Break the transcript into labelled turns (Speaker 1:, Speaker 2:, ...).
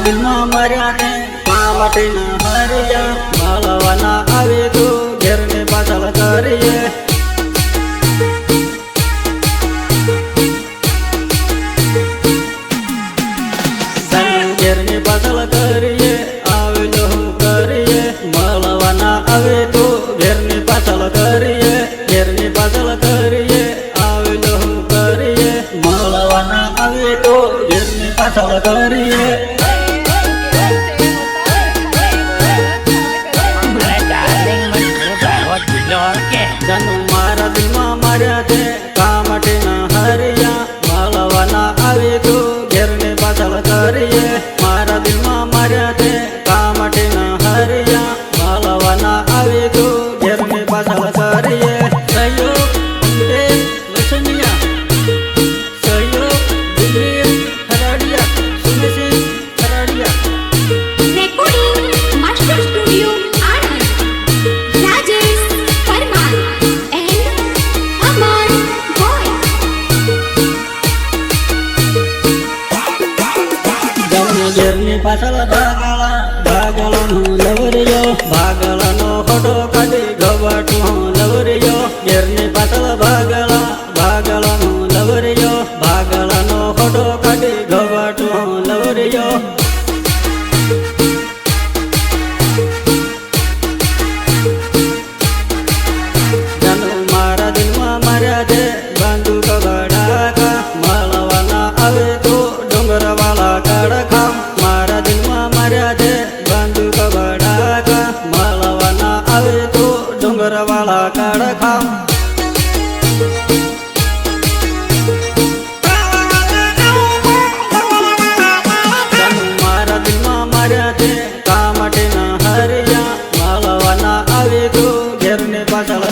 Speaker 1: दिल में मरिया ने कामटे न हरिया मालवाना आवे तो घेर में बदल करिए घेर में बदल करिए आवे लो करिए मालवाना आवे तो घेर में बदल करिए घेर में बदल करिए आवे लो करिए मालवाना आवे तो घेर में बदल करिए मारा दिल में मरिया थे कामटे न हरिया मालवाना आवे तो घेर में बदल करिए मारा दिल में मरिया थे कामटे न हरिया मालवाना आवे तो घेर में बदल करिए सहयोग लक्ष्मिया सहयोग दिल्ली खराड़िया सुने Singh Kharadiya
Speaker 2: recording master studio
Speaker 1: घेरनी पासल भागला भागला नो लवरियो भागला नो फोटो काढी गवाटू लवरियो घेरनी पासल भागला भागला नो लवरियो भागला नो फोटो काढी गवाटू लवरियो जानो मारा दिल में मरिया दे बंदूक बड़ाका मालवाना आवे तो डोंगर वाला कड़का मारा दिल में मरिया दे बंदूक बड़ाका मालवाना आवे तो डोंगर वाला कड़का मारा दिल में मरिया दे कामटे न हरिया मालवाना आवे तो घेर में बदल